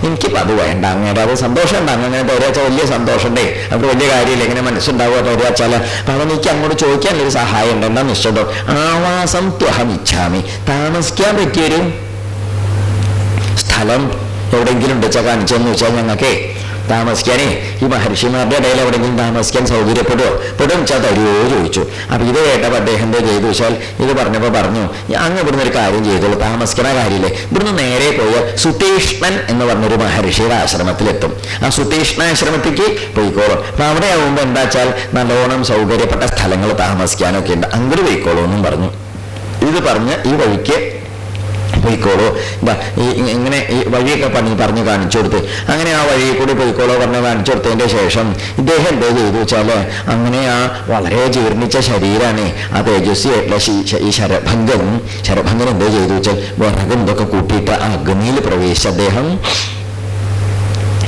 എനിക്കിപ്പോൾ അത് വേണ്ട, അങ്ങനെ അത് സന്തോഷം ഉണ്ട്, അങ്ങനെ തരാച്ചാൽ വലിയ സന്തോഷം ഉണ്ടേ, അത് വലിയ കാര്യമില്ല, എങ്ങനെ മനസ്സുണ്ടാവുക തരാച്ചാൽ. അപ്പം അവൻ എനിക്ക് അങ്ങോട്ട് ചോദിക്കാനൊരു സഹായം ഉണ്ട്, എന്താ നിശ്ചയം? ആവാസം ത്വഹം ഇച്ഛാമി, താമസിക്കാൻ പറ്റിയൊരു സ്ഥലം എവിടെയെങ്കിലും ഉണ്ട് വെച്ചാൽ കാണിച്ചെന്ന് വെച്ചാൽ ഞങ്ങൾക്ക് താമസിക്കാനേ ഈ മഹർഷിമാരുടെ ഇടയിൽ എവിടെയെങ്കിലും താമസിക്കാൻ സൗകര്യപ്പെടുമോ? പെടും വെച്ചാൽ തരുമോ ചോദിച്ചു. അപ്പം ഇത് കേട്ടപ്പോൾ അദ്ദേഹം എന്താ ചെയ്തു വെച്ചാൽ ഇത് പറഞ്ഞപ്പോൾ പറഞ്ഞു, അങ്ങ് ഇവിടുന്ന് ഒരു കാര്യം ചെയ്തോളൂ, താമസിക്കുന്ന കാര്യമില്ലേ, ഇവിടുന്ന് നേരെ പോയാൽ സുതീഷ്ണൻ എന്ന് പറഞ്ഞൊരു മഹർഷിയുടെ ആശ്രമത്തിലെത്തും. ആ സുതീഷ്ണാശ്രമത്തിലേക്ക് പോയിക്കോളും. അപ്പം അവിടെ ആകുമ്പോൾ എന്താ വെച്ചാൽ നല്ലോണം സൗകര്യപ്പെട്ട സ്ഥലങ്ങൾ താമസിക്കാനൊക്കെ ഉണ്ട്, അങ്ങോട്ട് പോയിക്കോളൂ എന്നും പറഞ്ഞു. ഇത് പറഞ്ഞ് ഈ വഴിക്ക് പോയിക്കോളൂ, ഇങ്ങനെ ഈ വഴിയൊക്കെ പറഞ്ഞു കാണിച്ചു കൊടുത്ത്, അങ്ങനെ ആ വഴിയിൽ കൂടി പോയിക്കോളോ പറഞ്ഞ് കാണിച്ചു കൊടുത്തതിൻ്റെ ശേഷം ഇദ്ദേഹം എന്താ ചെയ്തു വെച്ചാൽ അങ്ങനെ ആ വളരെ ജീർണിച്ച ശരീരമാണ് ആ തേജസ്വിയായിട്ടുള്ള ഈ ശരഭംഗൻ എന്താ ചെയ്തു വെച്ചാൽ വിറകും ഇതൊക്കെ കൂട്ടിയിട്ട് ആ അഗ്നിയിൽ പ്രവേശിച്ച അദ്ദേഹം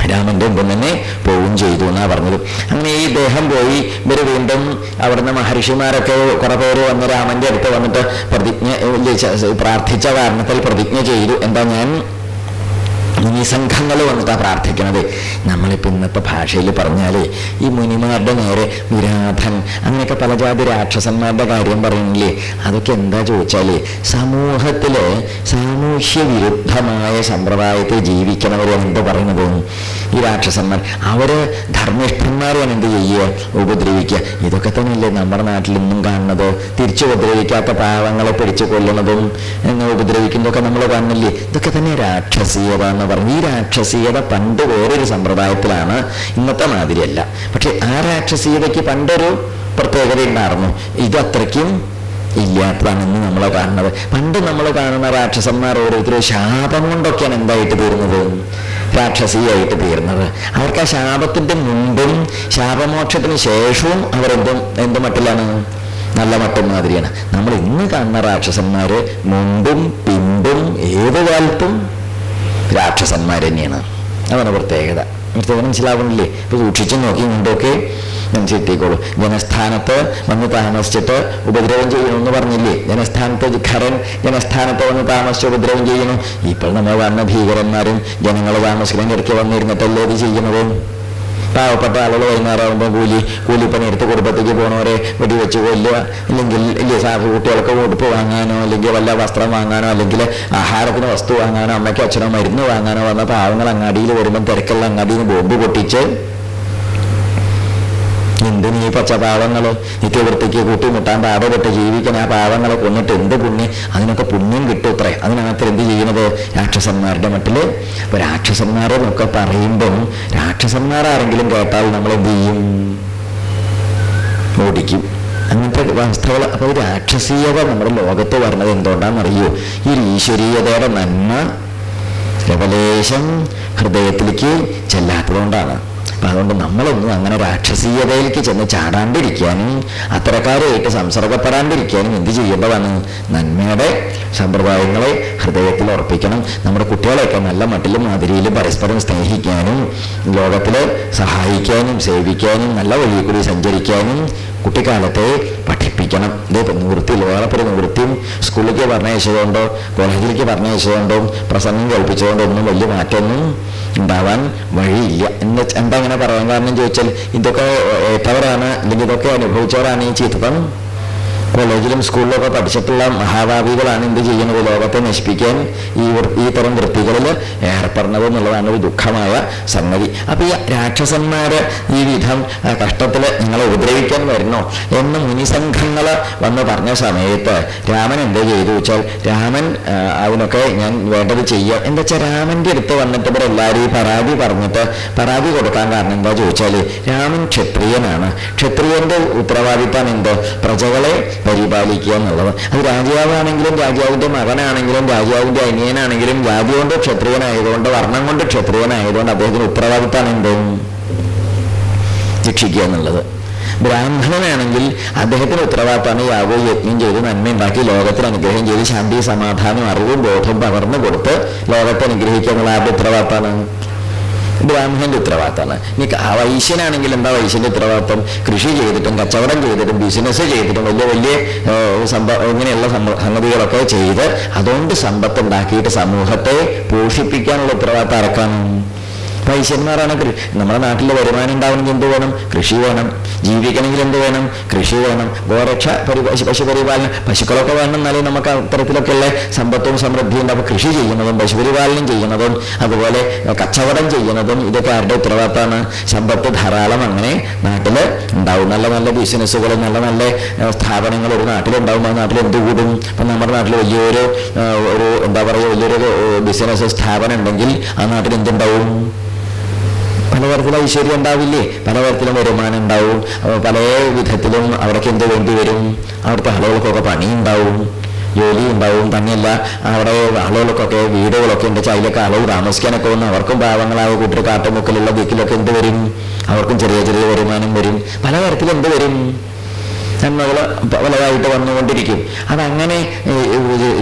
രാമന്റെ മുമ്പ് തന്നെ പോവുകയും ചെയ്തു എന്നാണ് പറഞ്ഞത്. അങ്ങനെ ഈ ദേഹം പോയി ഇവർ വീണ്ടും അവിടുന്ന് മഹർഷിമാരൊക്കെ കുറെ പേര് വന്ന് രാമന്റെ അടുത്ത് വന്നിട്ട് പ്രാർത്ഥിച്ച കാരണത്തിൽ പ്രതിജ്ഞ ചെയ്തു. എന്താ, ഞാൻ ഈ സംഘങ്ങൾ വന്നിട്ടാണ് പ്രാർത്ഥിക്കണത്. നമ്മളിപ്പോൾ ഇന്നത്തെ ഭാഷയിൽ പറഞ്ഞാൽ ഈ മുനിമാരുടെ നേരെ വിരാധൻ അങ്ങനെയൊക്കെ പല ജാതി രാക്ഷസന്മാരുടെ കാര്യം പറയുന്നില്ലേ, അതൊക്കെ എന്താ ചോദിച്ചാൽ സമൂഹത്തിൽ സാമൂഹ്യ വിരുദ്ധമായ സമ്പ്രദായത്തെ ജീവിക്കണവരെയാണ് എന്ത് പറയുന്നത് ഈ രാക്ഷസന്മാർ. അവർ ധർമ്മിഷ്ഠന്മാരെയാണ് എന്ത് ചെയ്യുക, ഉപദ്രവിക്കുക. ഇതൊക്കെ തന്നെയല്ലേ നമ്മുടെ നാട്ടിൽ ഇന്നും കാണുന്നത്. തിരിച്ചു ഉപദ്രവിക്കാത്ത പാവങ്ങളെ പിടിച്ചു കൊല്ലുന്നതും ഉപദ്രവിക്കുന്നതൊക്കെ നമ്മൾ കാണുന്നില്ലേ. ഇതൊക്കെ തന്നെ രാക്ഷസീയത എന്ന് പറഞ്ഞു. ഈ രാക്ഷസീയത പണ്ട് വേറൊരു സമ്പ്രദായത്തിലാണ്, ഇന്നത്തെ മാതിരിയല്ല. പക്ഷെ ആ രാക്ഷസീയതയ്ക്ക് പണ്ടൊരു പ്രത്യേകത ഉണ്ടായിരുന്നു, ഇത് അത്രയ്ക്കും ഇല്ലാത്തതാണെന്ന് നമ്മൾ കാണുന്നത്. പണ്ട് നമ്മൾ കാണുന്ന രാക്ഷസന്മാർ ഓരോരുത്തരും ശാപം കൊണ്ടൊക്കെയാണ് എന്തായിട്ട് തീർന്നത്, രാക്ഷസീയായിട്ട് തീർന്നത്. അവർക്ക് ആ ശാപത്തിൻ്റെ മുമ്പും ശാപമോക്ഷത്തിന് ശേഷവും എന്ത് മട്ടിലാണ്, നല്ല മട്ടം മാതിരിയാണ്. നമ്മൾ ഇന്ന് കാണുന്ന രാക്ഷസന്മാർ മുമ്പും പിമ്പും ഏത് കാലത്തും രാക്ഷസന്മാർ തന്നെയാണ്. അതാണ് പ്രത്യേകത. മനസ്സിലാവുന്നില്ലേ? ഇപ്പൊ സൂക്ഷിച്ചു നോക്കി കൊണ്ടൊക്കെ മനസ്സിലെത്തിക്കോളൂ. ജനസ്ഥാനത്ത് വന്ന് താമസിച്ചിട്ട് ഉപദ്രവം ചെയ്യണമെന്ന് പറഞ്ഞില്ലേ, ജനസ്ഥാനത്ത് ജനസ്ഥാനത്ത് വന്ന് താമസിച്ച് ഉപദ്രവം ചെയ്യണം. ഇപ്പോൾ നമ്മൾ കാണുന്ന ഭീകരന്മാരും ജനങ്ങൾ താമസിക്കാൻ ഇടയ്ക്ക് വന്നിരുന്നിട്ടല്ലേ ഇത് ചെയ്യണത്. പാവപ്പെട്ട ആളുകൾ വൈകുന്നേരമാകുമ്പോൾ കൂലിപ്പണി എടുത്ത് കുടുംബത്തേക്ക് പോകണവരെ വെടിവെച്ച് കൊല്ലുക, അല്ലെങ്കിൽ കുട്ടികൾക്ക് ഉടുപ്പ് വാങ്ങാനോ അല്ലെങ്കിൽ വല്ല വസ്ത്രം വാങ്ങാനോ അല്ലെങ്കിൽ ആഹാരത്തിന് വസ്തു വാങ്ങാനോ അമ്മയ്ക്കോ അച്ഛനോ മരുന്ന് വാങ്ങാനോ വന്ന പാവങ്ങൾ അങ്ങാടിയിൽ വരുമ്പം തിരക്കുള്ള അങ്ങാടിയിൽ നിന്ന് ബോംബ് പൊട്ടിച്ച് എന്തിന് ഈ പച്ചപാവങ്ങൾ നിത്യവൃത്തിക്ക് കൂട്ടിമുട്ടാൻ പാടുപെട്ട് ജീവിക്കാൻ ആ പാവങ്ങളെ കൊന്നിട്ട് എന്ത് പുണ്യം, അതിനൊക്കെ പുണ്യം കിട്ടും അത്രേ. അതിനകത്ത് എന്ത് ചെയ്യുന്നത് രാക്ഷസന്മാരുടെ മട്ടില്. അപ്പൊ രാക്ഷസന്മാരെന്നൊക്കെ പറയുമ്പം രാക്ഷസന്മാരാരെങ്കിലും കേട്ടാൽ നമ്മൾ എന്ത് ചെയ്യും, ഓടിക്കും. അങ്ങനത്തെ അവസ്ഥകൾ. അപ്പോൾ രാക്ഷസീയത നമ്മുടെ ലോകത്ത് വരുന്നത് എന്തുകൊണ്ടാണെന്നറിയോ, ഈ ഈശ്വരീയതയുടെ നന്മ ലവലേശം ഹൃദയത്തിലേക്ക് ചെല്ലാത്തതുകൊണ്ടാണ്. അപ്പം അതുകൊണ്ട് നമ്മളൊന്നും അങ്ങനെ രാക്ഷസീയതയിലേക്ക് ചെന്ന് ചാടാണ്ടിരിക്കാനും അത്തരക്കാരുമായിട്ട് സംസർഗപ്പെടാണ്ടിരിക്കാനും എന്ത് ചെയ്യേണ്ടതാണ്, നന്മയുടെ സമ്പ്രദായങ്ങളെ ഹൃദയത്തിൽ ഉറപ്പിക്കണം. നമ്മുടെ കുട്ടികളെയൊക്കെ നല്ല മട്ടിലും മാതിരിയിലും പരസ്പരം സ്നേഹിക്കാനും ലോകത്തിൽ സഹായിക്കാനും സേവിക്കാനും നല്ല വഴിയിൽ കൂടി സഞ്ചരിക്കാനും കുട്ടിക്കാലത്തെ പഠിപ്പിക്കണം. ഇത് നിവൃത്തിയിൽ വേറെപ്പൊരു നിവൃത്തിയും സ്കൂളിലേക്ക് പറഞ്ഞയച്ചതുകൊണ്ടോ കോളേജിലേക്ക് പറഞ്ഞയച്ചതുകൊണ്ടോ പ്രസംഗം കേൾപ്പിച്ചതുകൊണ്ടോ ഒന്നും വലിയ മാറ്റമൊന്നും ഉണ്ടാവാൻ വഴിയില്ല. എന്താ അങ്ങനെ പറയാൻ കാരണം ചോദിച്ചാൽ ഇതൊക്കെ ഏറ്റവരാണ് അല്ലെങ്കിൽ ഇതൊക്കെ അനുഭവിച്ചവരാണ് ഈ ചീത്തം കോളേജിലും സ്കൂളിലൊക്കെ പഠിച്ചിട്ടുള്ള മഹാഭാവികളാണ് എന്ത് ചെയ്യുന്നത്, ലോകത്തെ നശിപ്പിക്കാൻ ഈ തരം വൃത്തികളിൽ ഏർപ്പെടുന്നത് എന്നുള്ളതാണ് ഒരു ദുഃഖമായ സംഗതി. അപ്പൊ ഈ രാക്ഷസന്മാര് ഈ വിധം കഷ്ടത്തിൽ നിങ്ങളെ ഉപദ്രവിക്കാൻ വരണോ എന്ന് മുനിസംഘങ്ങൾ വന്ന് പറഞ്ഞ സമയത്ത് രാമൻ എന്താ ചെയ്തു വെച്ചാൽ രാമൻ അതിനൊക്കെ ഞാൻ വേണ്ടത് ചെയ്യാം. എന്താ വെച്ചാൽ രാമന്റെ അടുത്ത് വന്നിട്ട് ഇവർ എല്ലാവരും ഈ പരാതി കൊടുക്കാൻ കാരണം എന്താ ചോദിച്ചാൽ രാമൻ ക്ഷത്രിയനാണ്. ക്ഷത്രിയന്റെ ഉത്തരവാദിത്തം എന്തോ പ്രജകളെ പരിപാലിക്കുക എന്നുള്ളത്. അത് രാജാവാണെങ്കിലും രാജാവിന്റെ മകനാണെങ്കിലും രാജാവിന്റെ അനിയനാണെങ്കിലും ജാതി കൊണ്ട് ക്ഷത്രിയനായതുകൊണ്ട് വർണ്ണം കൊണ്ട് ക്ഷത്രിയനായതുകൊണ്ട് അദ്ദേഹത്തിന് ഉത്തരവാദിത്തമാണ് എന്തോ രക്ഷിക്കുക എന്നുള്ളത്. ബ്രാഹ്മണനാണെങ്കിൽ അദ്ദേഹത്തിന് ഉത്തരവാദിത്തമാണ് യാഗവും യജ്ഞം ചെയ്ത് നന്മ ഉണ്ടാക്കി ലോകത്തിൽ അനുഗ്രഹം ചെയ്ത് ശാന്തി സമാധാനം അറിവും ബോധവും പകർന്നു കൊടുത്ത് ലോകത്തെ അനുഗ്രഹിക്കുക എന്നുള്ള ആരുടെ ഉത്തരവാദിത്തമാണ്, ബ്രാഹ്മണന്റെ ഉത്തരവാദിത്തമാണ്. ഇനി വൈശ്യനാണെങ്കിൽ എന്താ വൈശ്യന്റെ ഉത്തരവാദിത്തം? കൃഷി ചെയ്തിട്ടും കച്ചവടം ചെയ്തിട്ടും ബിസിനസ് ചെയ്തിട്ടും വലിയ വലിയ ഇങ്ങനെയുള്ള സംഗതികളൊക്കെ ചെയ്ത് അതുകൊണ്ട് സമ്പത്ത് ഉണ്ടാക്കിയിട്ട് സമൂഹത്തെ പോഷിപ്പിക്കാനുള്ള ഉത്തരവാദിത്തം ആർക്കാണ്? വൈശ്യന്മാരാണ്. നമ്മുടെ നാട്ടിൽ വരുമാനം ഉണ്ടാവണമെങ്കിൽ എന്ത് വേണം? കൃഷി വേണം. ജീവിക്കണമെങ്കിൽ എന്ത് വേണം? കൃഷി വേണം. ഗോരക്ഷ പശുപരിപാലനം, പശുക്കളൊക്കെ വേണം. എന്നാലേ നമുക്ക് അത്തരത്തിലൊക്കെയുള്ള സമ്പത്തും സമൃദ്ധിയും ഉണ്ടാവും. കൃഷി ചെയ്യുന്നതും പശുപരിപാലനം ചെയ്യുന്നതും അതുപോലെ കച്ചവടം ചെയ്യുന്നതും ഇതൊക്കെ ആരുടെ ഉത്തരവാദിത്തമാണ്? സമ്പത്ത് ധാരാളം അങ്ങനെ നാട്ടിൽ ഉണ്ടാവും. നല്ല നല്ല ബിസിനസ്സുകൾ, നല്ല നല്ല സ്ഥാപനങ്ങൾ ഒരു നാട്ടിലുണ്ടാവും. ആ നാട്ടിൽ എന്ത് കൂടും? ഇപ്പം നമ്മുടെ നാട്ടിൽ വലിയൊരു എന്താ പറയുക, വലിയൊരു ബിസിനസ് സ്ഥാപനം ഉണ്ടെങ്കിൽ ആ നാട്ടിൽ എന്തുണ്ടാവും? പലതരത്തിലും ഐശ്വര്യം ഉണ്ടാവില്ലേ? പലതരത്തിലും വരുമാനം ഉണ്ടാവും. പല വിധത്തിലും അവിടേക്ക് എന്ത് വേണ്ടി വരും? അവിടുത്തെ ആളുകൾക്കൊക്കെ പണി ഉണ്ടാവും, ജോലി ഉണ്ടാവും. തന്നെയല്ല അവിടെ ആളുകൾക്കൊക്കെ വീടുകളൊക്കെ ഉണ്ട്. അതിലൊക്കെ ആളുകൾ താമസിക്കാനൊക്കെ വന്ന് അവർക്കും പാവങ്ങളായ കൂട്ടർ കാട്ടുമുക്കലുള്ള ദിക്കിലൊക്കെ എന്ത് വരും? അവർക്കും ചെറിയ ചെറിയ വരുമാനം വരും. പലതരത്തിലും എന്ത് വരും? നന്മകൾ പലതായിട്ട് വന്നുകൊണ്ടിരിക്കും. അതങ്ങനെ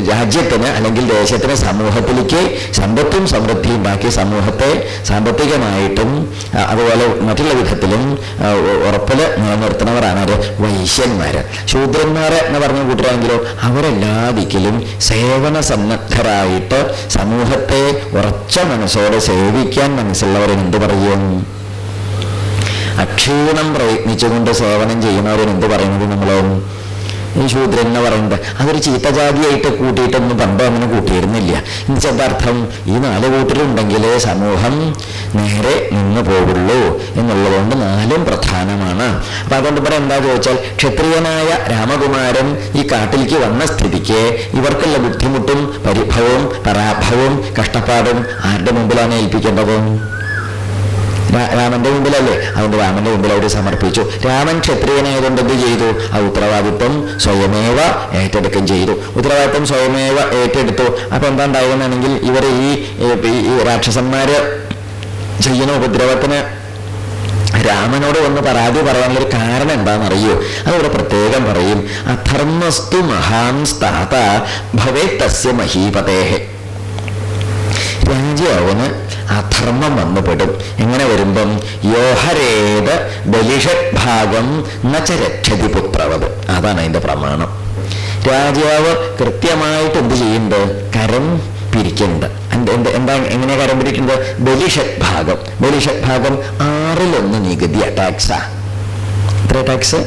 രാജ്യത്തിന് അല്ലെങ്കിൽ ദേശത്തിന് സമൂഹത്തിലേക്ക് സമ്പത്തും സമൃദ്ധിയും ബാക്കി സമൂഹത്തെ സാമ്പത്തികമായിട്ടും അതുപോലെ മറ്റുള്ള വിധത്തിലും ഉറപ്പിൽ നിലനിർത്തുന്നവരാണ് അത് വൈശ്യന്മാർ. ശൂദ്രന്മാർ എന്ന് പറഞ്ഞ കൂട്ടരാണെങ്കിലോ അവരെല്ലാ ദിക്കിലും സേവന സന്നദ്ധരായിട്ട് സമൂഹത്തെ ഉറച്ച മനസ്സോടെ സേവിക്കാൻ മനസ്സുള്ളവരെന്ത് പറയും? അക്ഷീണം പ്രയത്നിച്ചുകൊണ്ട് സേവനം ചെയ്യുന്നവരെന്ത് പറയുന്നത്? നമ്മളോ ഈ ശൂദ്രൻ എന്ന് പറയുന്നത് അതൊരു ചീത്തജാതിയായിട്ട് കൂട്ടിയിട്ടൊന്നും പണ്ടോ അങ്ങനെ കൂട്ടിയിരുന്നില്ല. എന്നുവെച്ചാൽ അർത്ഥം ഈ 4 കൂട്ടരുണ്ടെങ്കിലേ സമൂഹം നേരെ നിന്ന് പോകുള്ളൂ എന്നുള്ളതുകൊണ്ട് 4ഉം പ്രധാനമാണ്. അപ്പം അതുകൊണ്ട് ഇവിടെ എന്താ ചോദിച്ചാൽ, ക്ഷത്രിയനായ രാമകുമാരൻ ഈ കാട്ടിലേക്ക് വന്ന സ്ഥിതിക്ക് ഇവർക്കുള്ള ബുദ്ധിമുട്ടും പരിഭവവും പരാഭവവും കഷ്ടപ്പാടും ആരുടെ മുമ്പിലാണ് ഏൽപ്പിക്കേണ്ടത്? രാമന്റെ മുമ്പിലല്ലേ? അതുകൊണ്ട് രാമന്റെ മുമ്പിൽ അവർ സമർപ്പിച്ചു. രാമൻ ക്ഷത്രിയനായതുകൊണ്ട് എന്ത് ചെയ്തു? ആ ഉത്തരവാദിത്വം സ്വയമേവ ഏറ്റെടുക്കുകയും ചെയ്തു. ഉത്തരവാദിത്വം സ്വയമേവ ഏറ്റെടുത്തു. അപ്പൊ എന്താ ഉണ്ടായിരുന്നെങ്കിൽ ഇവർ ഈ രാക്ഷസന്മാര് ചെയ്യുന്ന ഉപദ്രവത്തിന് രാമനോട് വന്ന് പരാതി പറയാനുള്ളൊരു കാരണം എന്താണെന്നറിയോ? അതിവിടെ പ്രത്യേകം പറയും. അധർമ്മസ്തു മഹാൻ സ്ഥാത ഭവേ തസ്യ മഹീപതേഹേ. രാജ്യാവിന് അധർമ്മം വന്നുപെടും. എങ്ങനെ വരുമ്പം? യോഹരേത് ബലിഷഭാഗം നച്ച രക്ഷതി പുത്രവത്. അതാണ് അതിൻ്റെ പ്രമാണം. രാജാവ് കൃത്യമായിട്ട് എന്ത് ചെയ്യുന്നുണ്ട്? കരം പിരിക്കുന്നുണ്ട്. എന്താ എങ്ങനെയാ കരം പിരിക്കുന്നത്? ബലിഷഭാഗം. ബലിഷഭാഗം 1/6 നികുതിയാ, ടാക്സാ. എത്ര ടാക്സ്?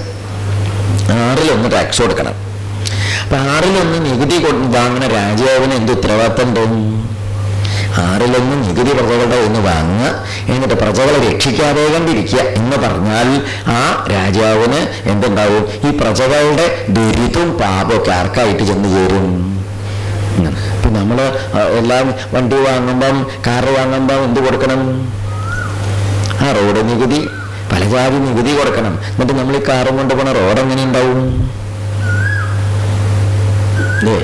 1/6 ടാക്സ് കൊടുക്കണം. അപ്പൊ 1/6 നികുതി വാങ്ങുന്ന രാജാവിന് എന്ത് ഉത്തരവാദിത്തം തോന്നും? 1/6 നികുതി പ്രജകളുടെ ഒന്ന് വാങ്ങുക, എന്നിട്ട് പ്രജകളെ രക്ഷിക്കാതെ കണ്ടിരിക്കുക എന്ന് പറഞ്ഞാൽ ആ രാജാവിന് എന്തുണ്ടാവും? ഈ പ്രജകളുടെ ദുരിതവും പാപമൊക്കെ ആർക്കായിട്ട് ചെന്ന് ചേരും? ഇപ്പം നമ്മൾ എല്ലാം വണ്ടി വാങ്ങുമ്പം കാറ് വാങ്ങുമ്പം എന്ത് കൊടുക്കണം? ആ റോഡ് നികുതി, പല ജാതി നികുതി കൊടുക്കണം. എന്നിട്ട് നമ്മൾ ഈ കാറും കൊണ്ട് പോണ റോഡ് എങ്ങനെ ഉണ്ടാവും? അല്ലേ?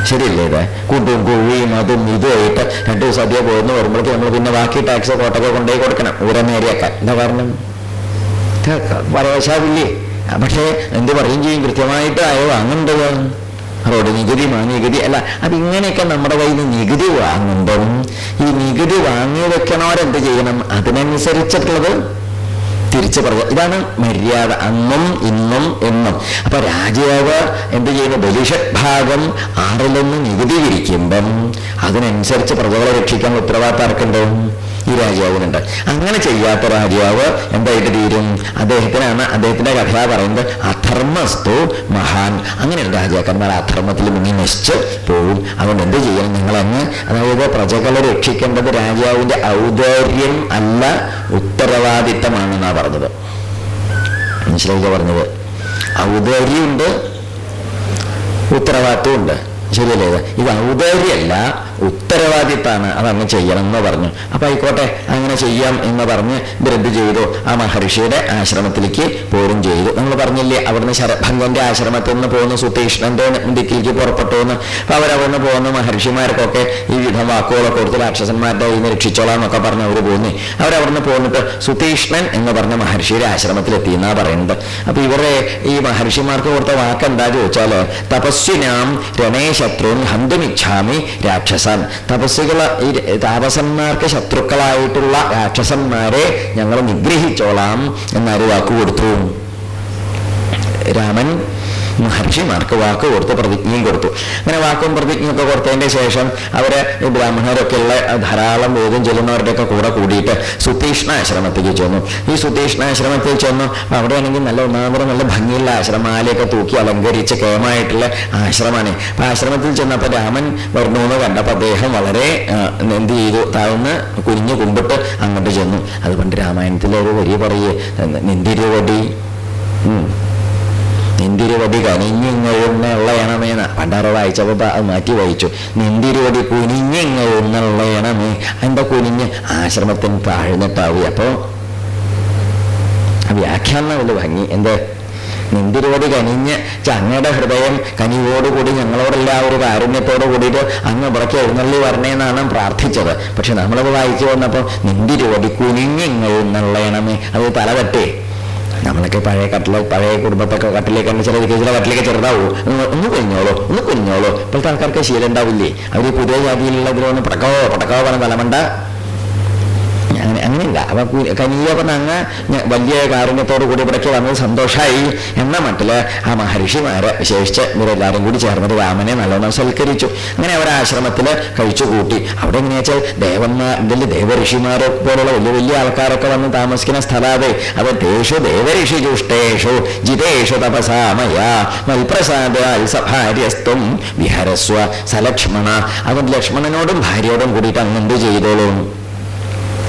ശരിയല്ലേ? ഇത് കൂട്ടും കുഴിയും അതും ഇതുമായിട്ട് 2 ദിവസം അധികം പോകുന്ന വരുമ്പോഴേക്ക് നമ്മൾ പിന്നെ ബാക്കി ടാക്സ് കോട്ടൊക്കെ കൊണ്ടുപോയി കൊടുക്കണം, ഊരം നേരിയാക്കാൻ. എന്താ കാരണം? പരവശാവില്ലേ? പക്ഷേ എന്ത് പറയും ചെയ്യും? കൃത്യമായിട്ട് അയോ വാങ്ങേണ്ടത് റോഡ് നികുതി, നികുതി അല്ല. അതിങ്ങനെയൊക്കെ നമ്മുടെ കയ്യിൽ നിന്ന് നികുതി വാങ്ങുമ്പം ഈ നികുതി വാങ്ങി വെക്കണവരെന്ത് ചെയ്യണം? അതിനനുസരിച്ചിട്ടുള്ളത് തിരിച്ചു പറയുക. ഇതാണ് മര്യാദ, അന്നും ഇന്നും എന്നും. അപ്പൊ രാജാവ് എന്ത് ചെയ്യുന്നു? ബലിഷഭാഗം 1/6 നികുതി വിരിക്കുമ്പം അതിനനുസരിച്ച് പ്രജകളെ രക്ഷിക്കാൻ ഉത്തരവാദിത്തം ആർക്കുണ്ട്? ഈ രാജാവിനുണ്ട്. അങ്ങനെ ചെയ്യാത്ത രാജാവ് എന്തായിട്ട് തീരും? അദ്ദേഹത്തിന്റെ കഥ പറയുന്നത് അധർമ്മസ്തു മഹാൻ. അങ്ങനെയുള്ള രാജാക്കന്മാർ അധർമ്മത്തിൽ മുങ്ങി നശിച്ച് പോവും. അതുകൊണ്ട് എന്ത് ചെയ്യണം? നിങ്ങളങ്ങ് അതായത് പ്രജകളെ രക്ഷിക്കേണ്ടത് രാജാവിന്റെ ഔദാര്യം അല്ല, ഉത്തരവാദിത്തമാണെന്നാണ് പറഞ്ഞത്. മനസ്സിലായില്ല പറഞ്ഞത്? ഔദാര്യമുണ്ട്, ഉത്തരവാദിത്വമുണ്ട്. ശരിയല്ലേ? ഇത് ഔദാര്യമല്ല, ഉത്തരവാദിത്താണ്. അതങ്ങ് ചെയ്യണം എന്ന് പറഞ്ഞു. അപ്പൊ ആയിക്കോട്ടെ, അങ്ങനെ ചെയ്യാം എന്ന് പറഞ്ഞ് ഇവരെന്ത് ചെയ്തു? ആ മഹർഷിയുടെ ആശ്രമത്തിലേക്ക് പോരും ചെയ്തു. നമ്മൾ പറഞ്ഞില്ലേ, അവിടുന്ന് ശരഭംഗന്റെ ആശ്രമത്തിൽ നിന്ന് പോകുന്ന സുതീഷ്ണന്റെ ദിക്കിലേക്ക് പുറപ്പെട്ടു എന്ന്. അപ്പൊ അവരവിടുന്ന് പോകുന്ന മഹർഷിമാർക്കൊക്കെ ഈ വിധം വാക്കുകളൊക്കെ കൊടുത്ത് രാക്ഷസന്മാരുടെ കയ്യിൽ നിന്ന് രക്ഷിച്ചോളാം എന്നൊക്കെ പറഞ്ഞ് അവർ പോകുന്നേ. അവരവിടുന്ന് പോന്നിട്ട് സുതീഷ്ണൻ എന്ന് പറഞ്ഞ മഹർഷിയുടെ ആശ്രമത്തിലെത്തി എന്നാ പറയുന്നത്. അപ്പൊ ഇവരെ ഈ മഹർഷിമാർക്ക് കൊടുത്ത വാക്ക് എന്താ ചോദിച്ചാല്, തപസ്വിനാം രണേശത്രുൻ ഹന്തുമിച്ഛാമി രാക്ഷസ രാക്ഷസാൻ, ഈ താപസന്മാർക്ക് ശത്രുക്കളായിട്ടുള്ള രാക്ഷസന്മാരെ ഞങ്ങൾ നിഗ്രഹിച്ചോളാം എന്നാര് വാക്കുകൊടുത്തു? രാമൻ മഹർഷിമാർക്ക് വാക്ക് കൊടുത്ത് പ്രതിജ്ഞയും കൊടുത്തു. അങ്ങനെ വാക്കും പ്രതിജ്ഞയൊക്കെ കൊടുത്തതിൻ്റെ ശേഷം അവര് ബ്രാഹ്മണരൊക്കെ ഉള്ള ധാരാളം വേദം ചെല്ലുന്നവരുടെയൊക്കെ കൂടെ കൂടിയിട്ട് സുതീഷ്ണാശ്രമത്തേക്ക് ചെന്നു. ഈ സുതീഷ്ണാശ്രമത്തിൽ ചെന്നു. അവിടെ ആണെങ്കിൽ നല്ല ഒന്നാമത് നല്ല ഭംഗിയുള്ള ആശ്രമാലയൊക്കെ തൂക്കി അലങ്കരിച്ച് കേമായിട്ടുള്ള ആശ്രമമാണ്. അപ്പം ആശ്രമത്തിൽ ചെന്നപ്പോൾ രാമൻ വരണമെന്ന് കണ്ടപ്പോൾ അദ്ദേഹം വളരെ എന്ത് ചെയ്തു? താഴ്ന്ന് കുനിഞ്ഞു കുമ്പിട്ട് അങ്ങോട്ട് ചെന്നു. അതുകൊണ്ട് രാമായണത്തിലെ ഒരു വരി പറയേ, നിന്തിരുവടി നിന്തിരുവടി കനിഞ്ഞിങ്ങഴുന്നുള്ളയണമേന. പണ്ടാറോ വായിച്ചപ്പോൾ അത് മാറ്റി വായിച്ചു. നിന്തിരുവടി കുനിഞ്ഞിങ്ങഴുന്നുള്ളയണമേ. എന്താ കുനിഞ്ഞ്? ആശ്രമത്തിന് താഴ്ന്നിട്ടാവുക. അപ്പോൾ വ്യാഖ്യാനം വലിയ ഭംഗി. എന്ത്? നിന്തിരുവടി കനിഞ്ഞ് അങ്ങയുടെ ഹൃദയം കനിവോടുകൂടി ഞങ്ങളോടെല്ലാം ഒരു കാരുണ്യത്തോടു കൂടിയിട്ട് അങ്ങ് ഇവിടേക്ക് എഴുന്നള്ളി വരണേന്നാണ് പ്രാർത്ഥിച്ചത്. പക്ഷെ നമ്മളത് വായിച്ചു വന്നപ്പോൾ നിന്തിരുവടി കുനിഞ്ഞിങ്ങഴുന്നുള്ളയണമേ. അത് തലതട്ടേ. നമ്മളൊക്കെ പഴയ കുടുംബത്തൊക്കെ കട്ടിലേക്ക് ചില കട്ടിലേക്ക് ചെറുതാവൂ, ഒന്ന് കുഞ്ഞോളൂ. ഇപ്പോഴത്തെ ആൾക്കാർക്ക് ശീലം ഉണ്ടാവില്ലേ? അവർ പുതിയ ജാതിയിലുള്ളതിലൊന്ന് പടക്കോ പറഞ്ഞ തലമണ്ട അങ്ങനെയില്ല. അപ്പൊ കനിയപ്പം അങ്ങ് വലിയ കാരുണ്യത്തോടു കൂടി ഇവിടേക്ക് വന്നത് സന്തോഷമായി എന്ന മട്ടില് ആ മഹർഷിമാരെ വിശേഷിച്ച് ഇവരെല്ലാവരും കൂടി ചേർന്നത് രാമനെ നല്ലോണം സൽക്കരിച്ചു. അങ്ങനെ അവർ ആശ്രമത്തിൽ കഴിച്ചു കൂട്ടി. അവിടെ എങ്ങനെയാ വെച്ചാൽ ദേവഋഷിമാരെ പോലുള്ള വലിയ വലിയ ആൾക്കാരൊക്കെ വന്ന് താമസിക്കുന്ന സ്ഥലത്തെ അത് തേഷു ദേവഋഷി ജുഷ്ടേഷു ജിതേഷു തപസാമയ മൽപ്രസാദാൽ സഭാര്യസ്തും വിഹരസ്വ സലക്ഷ്മണ. അവൻ ലക്ഷ്മണനോടും ഭാര്യയോടും കൂടിയിട്ട് അങ്ങെന്ത് ചെയ്തോളൂ?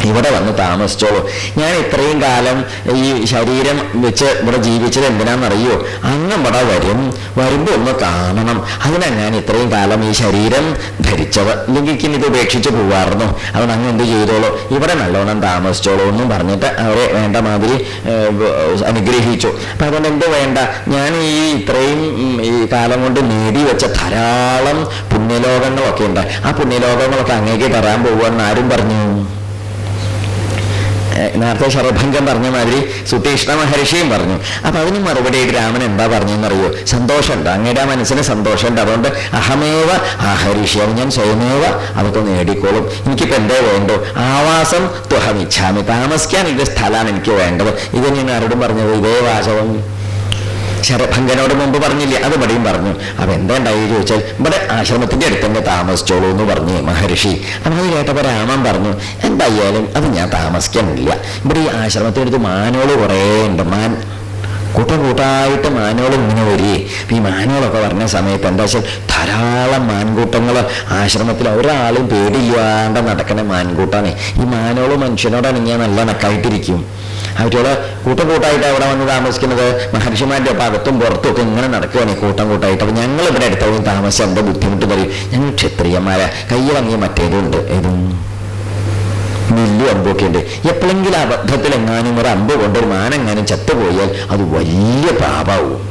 ഇവിടെ വന്ന് താമസിച്ചോളൂ. ഞാൻ ഇത്രയും കാലം ഈ ശരീരം വെച്ച് ഇവിടെ ജീവിച്ചത് എന്തിനാണെന്നറിയോ? അങ്ങ് ഇവിടെ വരുമ്പോൾ ഒന്ന് കാണണം. അതിനാണ് ഞാൻ ഇത്രയും കാലം ഈ ശരീരം ധരിച്ചത്. ഇല്ലെങ്കിൽ ഇത് ഉപേക്ഷിച്ച് പോവാറുന്നു. അവൻ അങ്ങ് എന്ത് ചെയ്തോളൂ? ഇവിടെ നല്ലോണം താമസിച്ചോളൂ എന്നും പറഞ്ഞിട്ട് അവരെ വേണ്ട മാതിരി അനുഗ്രഹിച്ചു. അപ്പം അതുകൊണ്ട് എന്ത് വേണ്ട, ഞാൻ ഇത്രയും ഈ കാലം കൊണ്ട് നേടി വെച്ച ധാരാളം പുണ്യലോകങ്ങളൊക്കെ ഉണ്ട്. ആ പുണ്യലോകങ്ങളൊക്കെ അങ്ങേക്ക് തരാൻ പോകുമെന്ന് ആരും പറഞ്ഞു? നേരത്തെ ശരഭംഗം പറഞ്ഞ മാതിരി സുതീഷ്ണ മഹർഷിയും പറഞ്ഞു. അപ്പൊ അതിന് മറുപടിയായിട്ട് രാമൻ എന്താ പറഞ്ഞെന്നറിയോ? സന്തോഷമുണ്ട്, അങ്ങയുടെ മനസ്സിന് സന്തോഷമുണ്ട്. അതുകൊണ്ട് അഹമേവ ആഹരിഷ്യം, ഞാൻ സ്വയമേവ അതൊക്കെ നേടിക്കോളും. എനിക്കിപ്പോൾ എന്തേ വേണ്ടോ? ആവാസം ത്വഹമിച്ഛാമി, താമസിക്കാൻ ഒരു സ്ഥലമാണ് എനിക്ക് വേണ്ടത്. ഇത് ഞാൻ ആരോടും പറഞ്ഞത് ഇതേ വാചകം ശരഭംഗനോട് മുമ്പ് പറഞ്ഞില്ലേ? അത് ഇവിടെയും പറഞ്ഞു. അപ്പൊ എന്താ ഉണ്ടായി ചോദിച്ചാൽ ഇവിടെ ആശ്രമത്തിന്റെ അടുത്ത് തന്നെ താമസിച്ചോളൂ എന്ന് പറഞ്ഞു മഹർഷി. അപ്പൊ അത് കേട്ടപ്പോൾ രാമൻ പറഞ്ഞു, എന്തായാലും അത് ഞാൻ താമസിക്കാനില്ല. ഇവിടെ ഈ ആശ്രമത്തിന്റെ അടുത്ത് മാനോള് കുറേ ഉണ്ട്. കൂട്ടായിട്ട് മാനോളം ഇങ്ങനെ വരികയെ. ഈ മാനോളൊക്കെ പറഞ്ഞ സമയത്ത് എന്താ വെച്ചാൽ ധാരാളം മാൻകൂട്ടങ്ങൾ ആശ്രമത്തിൽ ഒരാളും പേടില്ലാണ്ട് നടക്കണ മാൻകൂട്ടാണ്. ഈ മാനോള് മനുഷ്യനോടണിഞ്ഞാൽ നല്ല നക്കായിട്ടിരിക്കും. അവറ്റോള് കൂട്ടായിട്ട് അവിടെ വന്ന് താമസിക്കുന്നത് മഹർഷിമാരുടെ അകത്തും പുറത്തും ഒക്കെ ഇങ്ങനെ നടക്കുകയാണ് കൂട്ടായിട്ട്. അപ്പം ഞങ്ങൾ ഇവിടെ അടുത്തോളം താമസിച്ച് എന്താ ബുദ്ധിമുട്ട് പറയും? ഞങ്ങൾ ക്ഷത്രിയന്മാരെ കൈ വാങ്ങിയ മറ്റേതുണ്ട്, ഏതും വലിയ അമ്പൊക്കെ ഉണ്ട്. എപ്പോഴെങ്കിലും അബദ്ധത്തിൽ എങ്ങാനും ഒരു അമ്പ് കൊണ്ടൊരു മാനെങ്ങാനും ചത്തുപോയാൽ അത് വലിയ പാപാവും.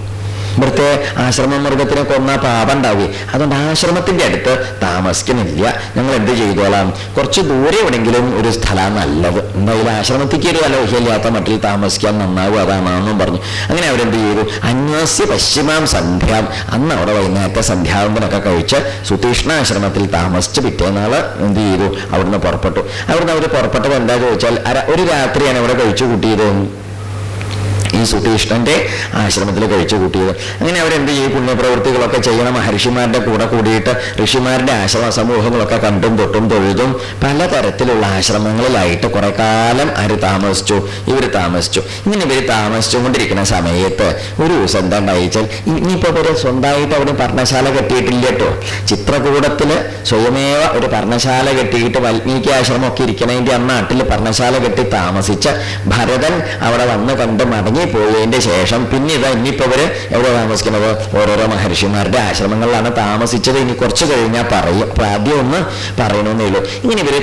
ഇവിടുത്തെ ആശ്രമ മൃഗത്തിനെ കൊന്ന പാപം ഉണ്ടാവുകയെ. അതുകൊണ്ട് ആശ്രമത്തിന്റെ അടുത്ത് താമസിക്കുന്നില്ല. ഞങ്ങൾ എന്ത് ചെയ്തോളാം? കുറച്ച് ദൂരെ എവിടെയെങ്കിലും ഒരു സ്ഥലം നല്ലത്. എന്തായാലും ആശ്രമത്തിക്ക് ഒരു അലോഹ്യമില്ലാത്ത മട്ടിൽ താമസിക്കാൻ നന്നാവും, അതാണെന്നും പറഞ്ഞു. അങ്ങനെ അവരെന്ത് ചെയ്തു? അന്വാസ്യ പശ്ചിമാം സന്ധ്യാം, അന്ന് അവിടെ വൈകുന്നേരത്തെ സന്ധ്യാവന്തനൊക്കെ കഴിച്ച് സുതീഷ്ണാശ്രമത്തിൽ താമസിച്ച് പിറ്റേന്നാൾ എന്ത് ചെയ്തു? അവിടുന്ന് പുറപ്പെട്ടു. അവിടുന്ന് അവർ പുറപ്പെട്ടത് എന്താ ചോദിച്ചാൽ ഒരു രാത്രിയാണ് അവിടെ കഴിച്ചു കൂട്ടിയത്. ഈ സുതീഷ്ണന്റെ ആശ്രമത്തിൽ കഴിച്ചു കൂട്ടിയത്. അങ്ങനെ അവരെന്ത് ചെയ്യും? പുണ്യപ്രവൃത്തികളൊക്കെ ചെയ്യണം. മഹർഷിമാരുടെ കൂടെ കൂടിയിട്ട് ഋഷിമാരുടെ ആശ്രമ സമൂഹങ്ങളൊക്കെ കണ്ടും തൊട്ടും തൊഴുതും പലതരത്തിലുള്ള ആശ്രമങ്ങളിലായിട്ട് കുറെ കാലം ഇവർ താമസിച്ചു. ഇങ്ങനെ ഇവർ താമസിച്ചുകൊണ്ടിരിക്കുന്ന സമയത്ത് ഒരു ദിവസം എന്താ ഉണ്ടായിച്ചാൽ, ഇനിയിപ്പോൾ ഇവർ സ്വന്തമായിട്ട് അവിടെ പർണശാല കെട്ടിയിട്ടില്ല കേട്ടോ. ചിത്രകൂടത്തില് സ്വയമേവ ഒരു പർണശാല കെട്ടിയിട്ട് വാൽമീകി ആശ്രമമൊക്കെ ഇരിക്കണതിൻ്റെ നാട്ടിൽ പർണശാല കെട്ടി താമസിച്ച ഭരതൻ അവിടെ വന്ന് കണ്ട് മടങ്ങി പോയതിന്റെ ശേഷം പിന്നെ ഇനിയിപ്പോൾ ഇവര് എവിടെ താമസിക്കുന്നത്? ഓരോരോ മഹർഷിമാരുടെ ആശ്രമങ്ങളിലാണ് താമസിച്ചത്. ഇനി കുറച്ച് കഴിഞ്ഞാൽ പറയും. അപ്പൊ ആദ്യം ഒന്ന് പറയണമെന്നേ ഉള്ളൂ. ഇങ്ങനെ ഇവര്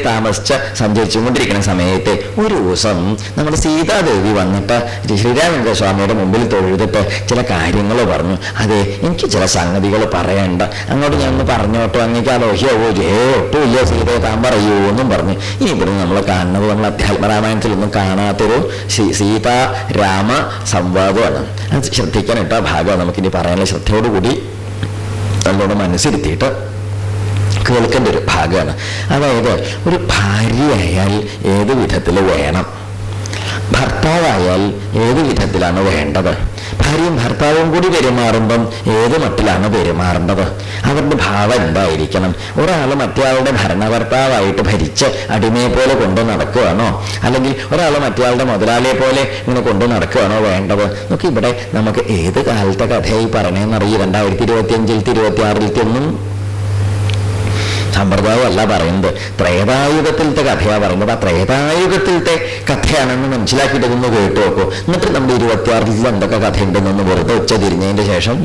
സഞ്ചരിച്ചുകൊണ്ടിരിക്കുന്ന സമയത്ത് ഒരു ദിവസം നമ്മുടെ സീതാദേവി വന്നിട്ട് ശ്രീരാമചന്ദ്ര സ്വാമിയുടെ മുമ്പിൽ തൊഴുതിട്ട് ചില കാര്യങ്ങൾ പറഞ്ഞു. അതെ, എനിക്ക് ചില സംഗതികൾ പറയണ്ട, അങ്ങോട്ട് ഞാൻ ഒന്ന് പറഞ്ഞോട്ടോ, അങ്ങേക്ക് ആലോഹ്യാവോ ഒട്ടുമില്ല സീതയെ താൻ പറയൂ എന്നും പറഞ്ഞു. ഇനി ഇവിടെ നമ്മൾ കാണുന്നത് നമ്മൾ അധ്യാത്മരാമായണത്തിലൊന്നും കാണാത്തൊരു സീതാ രാമ സംവാദമാണ്. അത് ശ്രദ്ധിക്കാനിട്ട ഭാഗമാണ്. നമുക്കിനി പറയാനുള്ള ശ്രദ്ധയോടുകൂടി നല്ലോണം മനസ്സിരുത്തിയിട്ട് കേൾക്കേണ്ട ഒരു ഭാഗമാണ്. അതായത് ഒരു ഭാര്യയായാൽ ഏത് വിധത്തിൽ വേണം, ഭർത്താവായാൽ ഏത് വിധത്തിലാണ് വേണ്ടത്, ഭാര്യയും ഭർത്താവും കൂടി പെരുമാറുമ്പം ഏത് മട്ടിലാണ് പെരുമാറേണ്ടത്, അവരുടെ ഭാവം എന്തായിരിക്കണം, ഒരാൾ മറ്റേയാളുടെ ഭരണഭർത്താവായിട്ട് ഭരിച്ച് അടിമയെ പോലെ കൊണ്ടു നടക്കുകയാണോ, അല്ലെങ്കിൽ ഒരാൾ മറ്റേയാളുടെ മുതലാളിയെ പോലെ ഇങ്ങനെ കൊണ്ടു നടക്കുകയാണോ വേണ്ടത്. നോക്കി ഇവിടെ നമുക്ക് ഏത് കാലത്തെ കഥയായി പറയണമെന്നറിയ 2025-ൽ 26-ൽ സമ്പ്രദായമല്ല പറയുന്നത്, ത്രേതായുഗത്തിലത്തെ കഥയാണ് പറയുന്നത്. ആ ത്രേതായുഗത്തിലത്തെ കഥയാണെന്ന് മനസ്സിലാക്കിയിട്ടൊന്ന് കേട്ടു നോക്കൂ. എന്നിട്ട് നമ്മുടെ 26-ൽ എന്തൊക്കെ കഥയുണ്ടെന്നൊന്ന് വെറുതെ ഉച്ച തിരിഞ്ഞതിൻ്റെ ശേഷം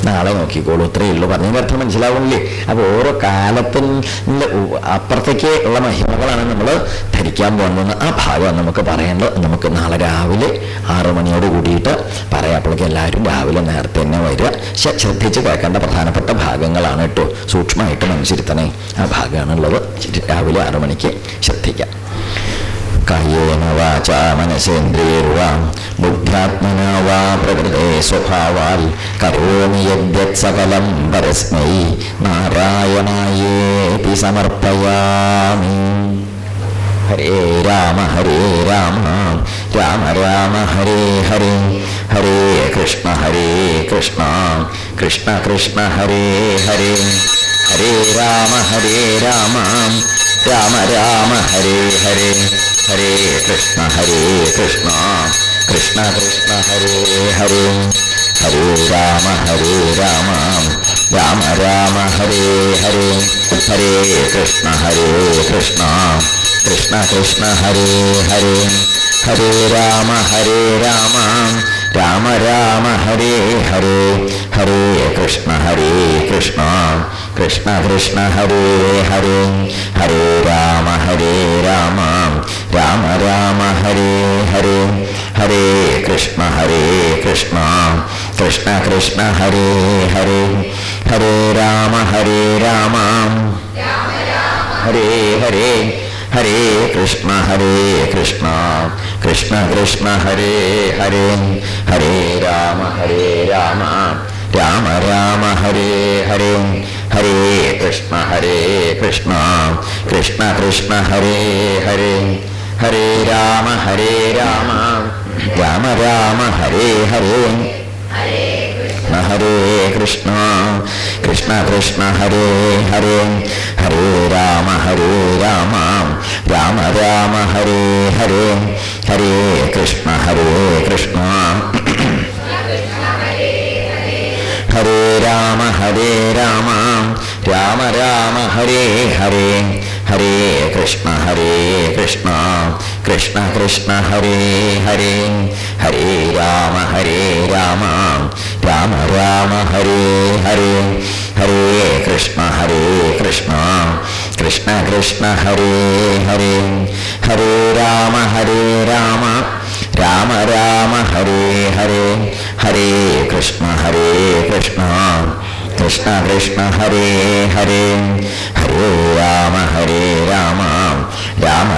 നാളെ നോക്കിക്കോളൂ. ഇത്രയേ ഉള്ളൂ. പറഞ്ഞതിൻ്റെ അർത്ഥം മനസ്സിലാവുന്നില്ലേ? അപ്പോൾ ഓരോ കാലത്തിൻ്റെ അപ്പുറത്തേക്ക് ഉള്ള മഹിമകളാണ് നമ്മൾ ധരിക്കാൻ പോകുന്നത്. ആ ഭാഗം നമുക്ക് പറയേണ്ടത് നമുക്ക് നാളെ രാവിലെ 6 മണിയോട് കൂടിയിട്ട് പറയാം. അപ്പോഴേക്കും എല്ലാവരും രാവിലെ നേരത്തെ തന്നെ വരിക. ശ്രദ്ധിച്ച് കേൾക്കേണ്ട പ്രധാനപ്പെട്ട ഭാഗങ്ങളാണ് കേട്ടോ. സൂക്ഷ്മമായിട്ട് മനസ്സിരുത്തണേ. ആ ഭാഗമാണുള്ളത്. രാവിലെ 6 മണിക്ക് ശ്രദ്ധിക്കാം. കായേന വാചാ മനസേന്ദ്രിയൈർവാ ബുദ്ധ്യാത്മനാ വാ പ്രകൃതേ സ്വഭാവാൽ കരോമി യദ്യത് സകലം പരസ്മൈ നാരായണായേതി സമർപ്പയാമി. ഹരേ രാമ രാമ രാമ ഹരേ ഹരേ, ഹരേ കൃഷ്ണ കൃഷ്ണ കൃഷ്ണ ഹരേ ഹരേ, ഹരേ രാമ രാമ രാമ ഹരേ ഹരേ, ഹരേ കൃഷ്ണ കൃഷ്ണ ഹരേ ഹരേ, ഹരേ രാമ രാമ ഹരേ ഹരേ, ഹരേ കൃഷ്ണ കൃഷ്ണ ഹരേ ഹരേ, ഹരേ രാമ രാമ ഹരേ ഹരേ, ഹരേ കൃഷ്ണ കൃഷ്ണ ഹരേ ഹരേ, ഹരേ രാമ രാമ ഹരേ ഹരേ, ഹരേ കൃഷ്ണ കൃഷ്ണ ഹരേ ഹരേ, ഹരേ രാമ ഹരേ ഹരേ, ഹരേ കൃഷ്ണ കൃഷ്ണ ഹരേ ഹരേ, ഹരേ രാമ രാമ ഹരേ ഹരേ, ഹരേ കൃഷ്ണ കൃഷ്ണ ഹരേ ഹരേ, ഹരേ രാമ രാമ ഹരേ ഹരേ, ഹരേ കൃഷ്ണ ഹരേ ഹരേ, ഹരേ രാമ രാമ ഹരേ ഹരേ, ഹരേ കൃഷ്ണ ഹരേ രാമ രാമ ഹരേ ഹരേ, ഹരേ കൃഷ്ണ കൃഷ്ണ ഹരേ ഹരേ, ഹരേ രാമ രാമ ഹരേ ഹരേ, ഹരേ കൃഷ്ണ കൃഷ്ണ ഹരേ ഹരേ, ഹരേ രാമ രാമ ഹരേ ഹരേ, ഹരേ കൃഷ്ണ കൃഷ്ണ ഹരേ ഹരേ, ഹരേ രാമ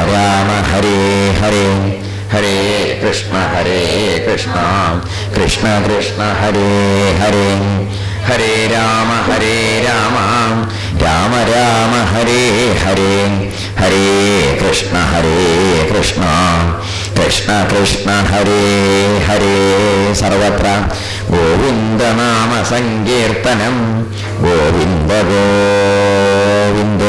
രാമ ഹരേ ഹരേ, ഹരേ കൃഷ്ണ കൃഷ്ണ ഹരേ ഹരേ, ഹരേ രാമ രാമ ഹരേ ഹരേ, ഹരേ കൃഷ്ണ കൃഷ്ണ ഹരേ ഹരേ. സർവത്ര ഗോവിന്ദനാമ സങ്കീർത്തനം. ഗോവിന്ദ ഗോവിന്ദ.